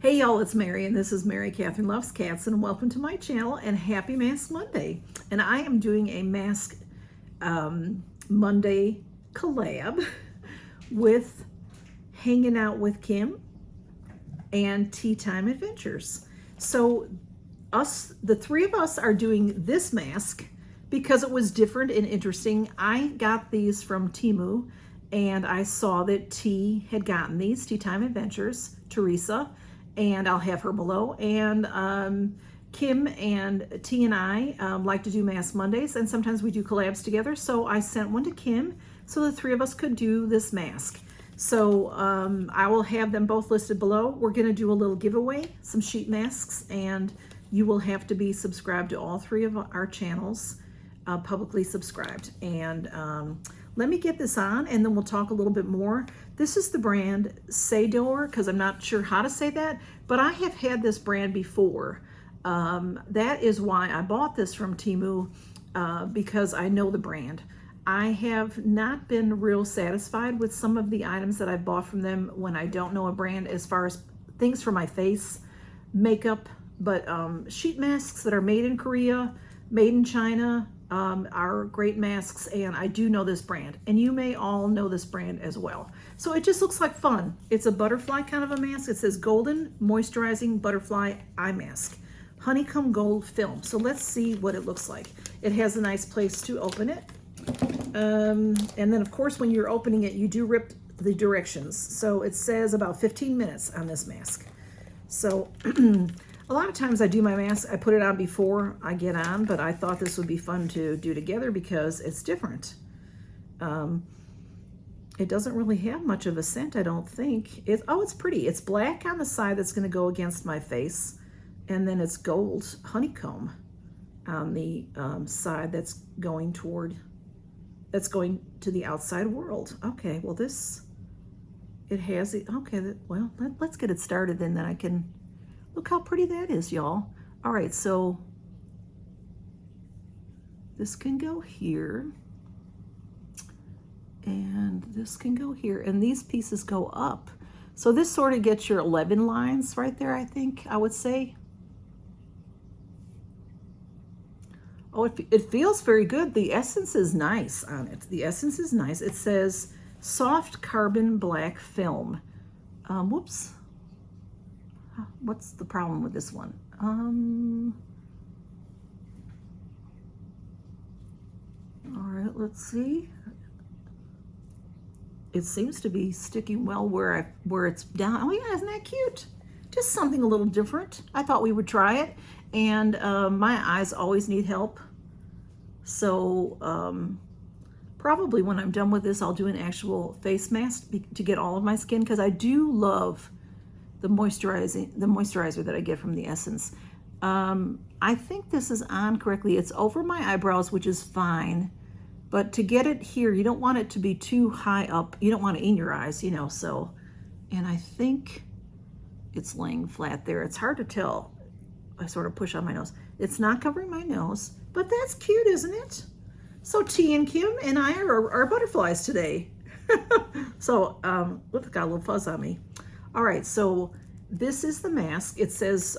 Hey y'all, it's Mary, and this is Mary Catherine Loves Cats, and welcome to my channel, and happy Mask Monday. And I am doing a Mask Monday collab with Hanging Out with Kim and Tea Time Adventures. So the three of us are doing this mask because it was different and interesting. I got these from Temu, and I saw that T had gotten these, Tea Time Adventures, Teresa, and I'll have her below. And Kim and T and I like to do Mask Mondays, and sometimes we do collabs together. So I sent one to Kim so the three of us could do this mask. So I will have them both listed below. We're gonna do a little giveaway, some sheet masks, and you will have to be subscribed to all three of our channels, publicly subscribed. And let me get this on, and then we'll talk a little bit more. This is the brand Sador, because I'm not sure how to say that, but I have had this brand before. That is why I bought this from Temu, because I know the brand. I have not been real satisfied with some of the items that I've bought from them when I don't know a brand, as far as things for my face, makeup, but sheet masks that are made in Korea, made in China, are great masks, and I do know this brand, and you may all know this brand as well. So it just looks like fun. It's a butterfly kind of a mask. It says Golden Moisturizing Butterfly Eye Mask, Honeycomb Gold Film. So let's see what it looks like. It has a nice place to open it. And then of course when you're opening it, you do rip the directions. So it says about 15 minutes on this mask. So a lot of times I do my mask, I put it on before I get on, but I thought this would be fun to do together because it's different. It doesn't really have much of a scent, I don't think. Oh, it's pretty. It's black on the side that's going to go against my face, and then it's gold honeycomb on the side that's going to the outside world. Okay, well it has it. Okay, well, let's get it started, and then I can look how pretty that is, y'all. All right, so this can go here, and this can go here, and these pieces go up. So this sort of gets your 11 lines right there, I think, I would say. Oh, it feels very good. The essence is nice on it. The essence is nice. It says soft carbon black film. Whoops. What's the problem with this one? All right, let's see. It seems to be sticking well where it's down. Oh yeah, isn't that cute? Just something a little different. I thought we would try it, and my eyes always need help. So probably when I'm done with this, I'll do an actual face mask to get all of my skin, because I do love the moisturizer that I get from the Essence. I think this is on correctly. It's over my eyebrows, which is fine, but to get it here, you don't want it to be too high up. You don't want it in your eyes, you know, so, and I think it's laying flat there. It's hard to tell. I sort of push on my nose. It's not covering my nose, but that's cute, isn't it? So T and Kim and I are butterflies today. So, look, got a little fuzz on me. All right, so this is the mask. It says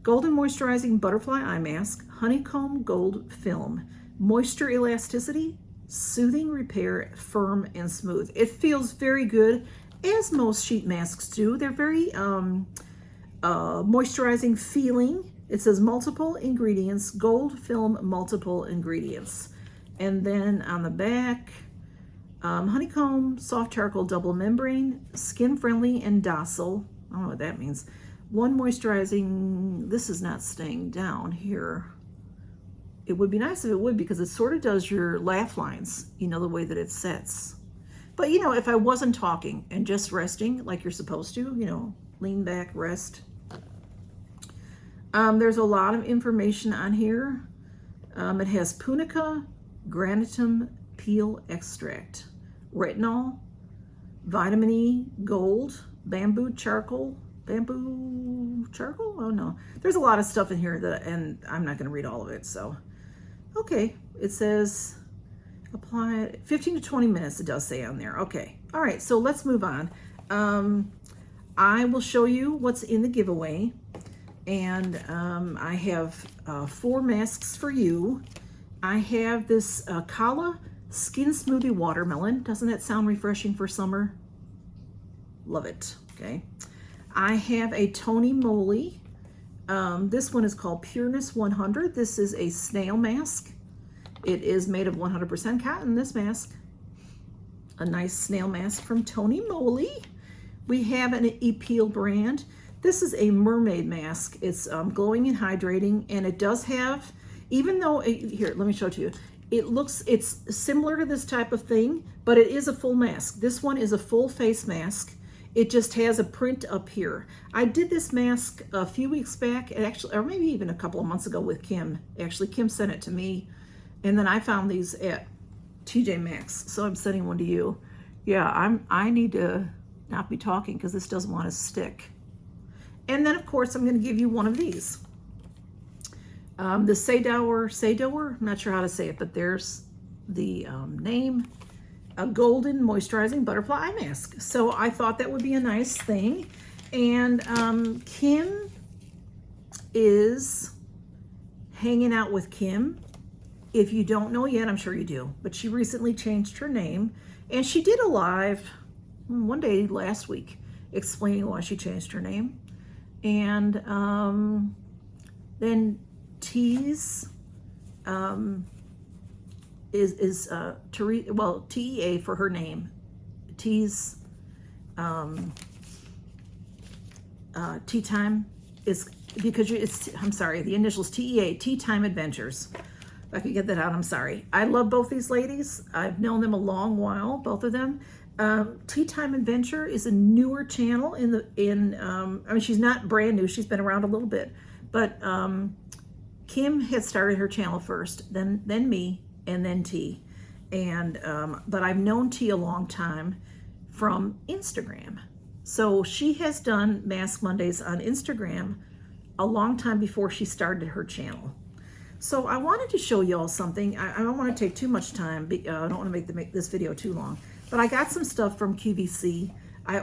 Golden Moisturizing Butterfly Eye Mask, Honeycomb Gold Film, Moisture Elasticity, Soothing Repair, Firm and Smooth. It feels very good, as most sheet masks do. They're very moisturizing feeling. It says multiple ingredients, gold film, multiple ingredients. And then on the back, honeycomb, soft charcoal, double membrane, skin friendly and docile. I don't know what that means. One moisturizing, this is not staying down here. It would be nice if it would, because it sort of does your laugh lines, you know, the way that it sets. But you know, if I wasn't talking and just resting like you're supposed to, you know, lean back, rest. There's a lot of information on here. It has punica, granatum peel extract, retinol, vitamin E, gold, bamboo charcoal. Oh no, there's a lot of stuff in here and I'm not going to read all of it. So, okay, it says apply it 15 to 20 minutes. It does say on there. Okay, all right. So let's move on. I will show you what's in the giveaway. And I have 4 masks for you. I have this COLLAB Skin Smoothie Watermelon. Doesn't that sound refreshing for summer? Love it, okay. I have a Tony Moly. This one is called Pureness 100. This is a snail mask. It is made of 100% cotton, this mask. A nice snail mask from Tony Moly. We have an Ipsy brand. This is a mermaid mask. It's glowing and hydrating, and it does have, even though, here, let me show it to you. It's similar to this type of thing, but it is a full mask. This one is a full face mask. It just has a print up here. I did this mask a few weeks back, actually, or maybe even a couple of months ago with Kim. Actually, Kim sent it to me, and then I found these at TJ Maxx, so I'm sending one to you. Yeah, I need to not be talking because this doesn't want to stick. And then, of course, I'm going to give you one of these. The Saydower, I'm not sure how to say it, but there's the name. A golden moisturizing butterfly eye mask. So I thought that would be a nice thing. And Kim is hanging out with Kim. If you don't know yet, I'm sure you do, but she recently changed her name, and she did a live one day last week explaining why she changed her name. And then T's is TEA for her name. T's Tea Time is because I'm sorry, the initials TEA, Tea Time Adventures. If I could get that out, I'm sorry. I love both these ladies. I've known them a long while, both of them. Tea Time Adventure is a newer channel I mean, she's not brand new, she's been around a little bit, but Kim had started her channel first, then me, and then T. And but I've known T a long time from Instagram. So she has done Mask Mondays on Instagram a long time before she started her channel. So I wanted to show y'all something. I don't want to take too much time. I don't want to make this video too long. But I got some stuff from QVC. I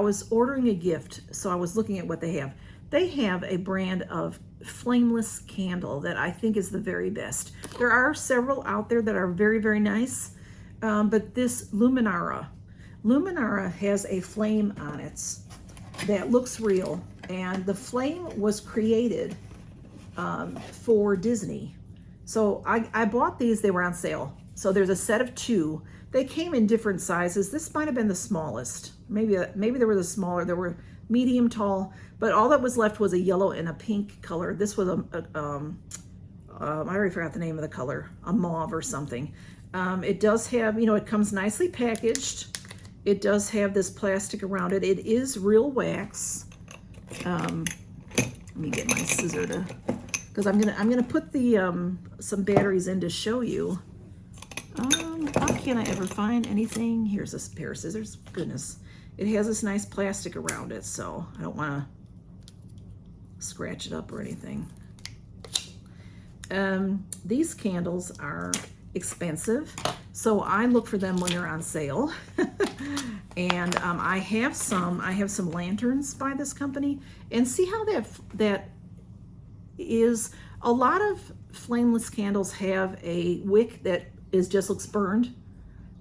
was ordering a gift, so I was looking at what they have. They have a brand of flameless candle that I think is the very best. There are several out there that are very, very nice, but this Luminara has a flame on it that looks real, and the flame was created for Disney. So I bought these, they were on sale. So there's a set of 2. They came in different sizes. This might have been the smallest. Maybe there were the smaller, there were medium, tall, but all that was left was a yellow and a pink color. This was I already forgot the name of the color, a mauve or something. It does have, it comes nicely packaged. It does have this plastic around it. It is real wax. Let me get my scissor because I'm gonna put the some batteries in to show you. How can I ever find anything? Here's a pair of scissors. Goodness. It has this nice plastic around it, so I don't want to scratch it up or anything. These candles are expensive, so I look for them when they're on sale. And I have some lanterns by this company, and see how that is. A lot of flameless candles have a wick that looks burned,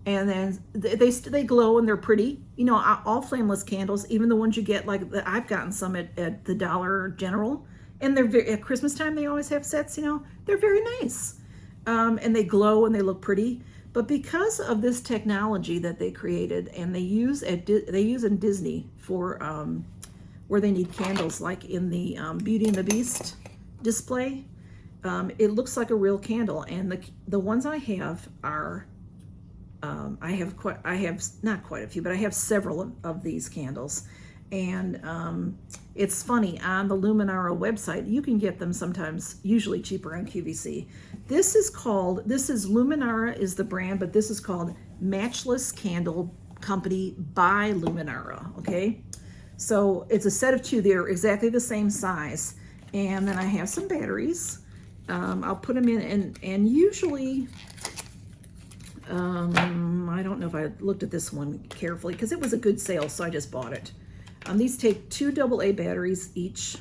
and then they glow and they're pretty. All flameless candles, even the ones you get, like I've gotten some at the Dollar General, and they're at Christmas time. They always have sets. They're very nice, and they glow and they look pretty. But because of this technology that they created, and they use in Disney for where they need candles, like in the Beauty and the Beast display, it looks like a real candle. And the ones I have are I have not quite a few, but I have several of these candles. And it's funny, on the Luminara website, you can get them sometimes, usually cheaper on QVC. This is Luminara is the brand, but this is called Matchless Candle Company by Luminara, okay? So it's a set of 2. They're exactly the same size. And then I have some batteries. I'll put them in, and usually I don't know if I looked at this one carefully because it was a good sale, so I just bought it. These take 2 AA batteries each.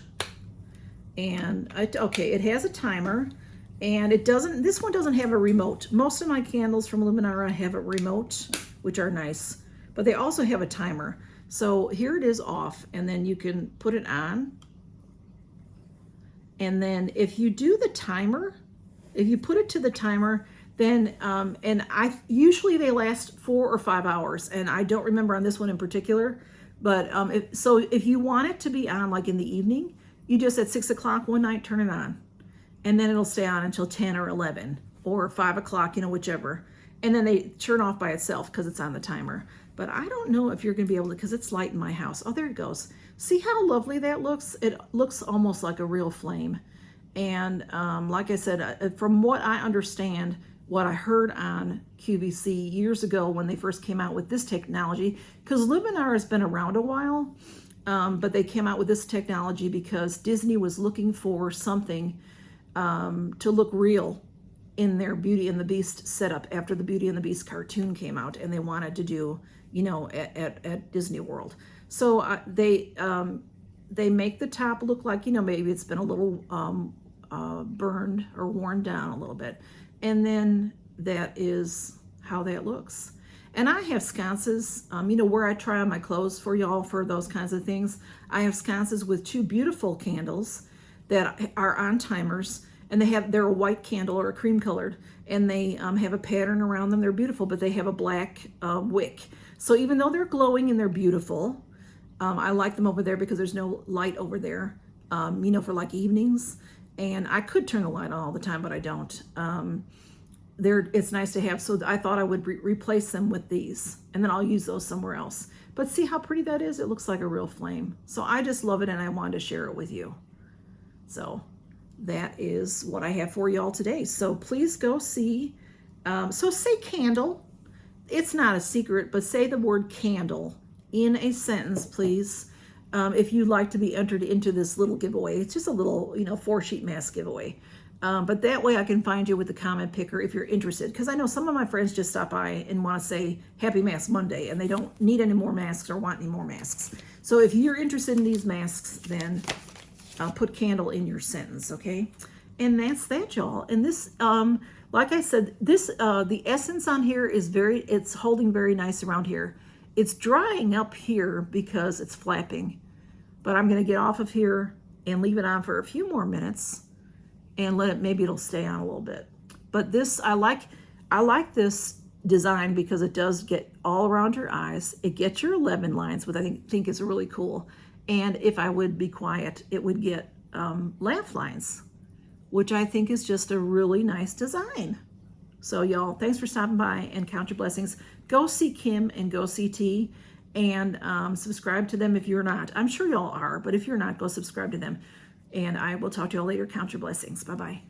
And okay, it has a timer, and this one doesn't have a remote. Most of my candles from Luminara have a remote, which are nice, but they also have a timer. So here it is off, and then you can put it on. And then if you do the timer, if you put it to the timer, then, usually they last 4 or 5 hours, and I don't remember on this one in particular, but so if you want it to be on like in the evening, you just at 6 o'clock one night turn it on, and then it'll stay on until 10 or 11 or 5 o'clock, whichever. And then they turn off by itself because it's on the timer. But I don't know if you're going to be able to, because it's light in my house. Oh, there it goes. See how lovely that looks? It looks almost like a real flame. And like I said, from what I understand, what I heard on QVC years ago when they first came out with this technology, because Luminara has been around a while, but they came out with this technology because Disney was looking for something to look real in their Beauty and the Beast setup after the Beauty and the Beast cartoon came out, and they wanted to do, at Disney World. So they make the top look like, maybe it's been a little burned or worn down a little bit. And then that is how that looks. And I have sconces, where I try on my clothes for y'all for those kinds of things. I have sconces with 2 beautiful candles that are on timers, and they're a white candle or a cream colored, and they have a pattern around them. They're beautiful, but they have a black wick. So even though they're glowing and they're beautiful, I like them over there because there's no light over there, for like evenings. And I could turn the light on all the time, but I don't. It's nice to have, so I thought I would replace them with these, and then I'll use those somewhere else. But see how pretty that is? It looks like a real flame. So I just love it, and I wanted to share it with you. So that is what I have for y'all today. So please go see, so say candle. It's not a secret, but say the word candle in a sentence, please. If you'd like to be entered into this little giveaway. It's just a little, 4-sheet mask giveaway. But that way I can find you with the comment picker if you're interested. Because I know some of my friends just stop by and want to say Happy Mask Monday, and they don't need any more masks or want any more masks. So if you're interested in these masks, then put candle in your sentence, okay? And that's that, y'all. And this, like I said, this the essence on here is it's holding very nice around here. It's drying up here because it's flapping. But I'm going to get off of here and leave it on for a few more minutes and maybe it'll stay on a little bit. But this, I like this design because it does get all around your eyes. It gets your 11 lines, which I think is really cool. And if I would be quiet, it would get laugh lines, which I think is just a really nice design. So y'all, thanks for stopping by, and count your blessings. Go see Kim and go see T, and subscribe to them if you're not. I'm sure y'all are, but if you're not, go subscribe to them. And I will talk to y'all later. Count your blessings. Bye-bye.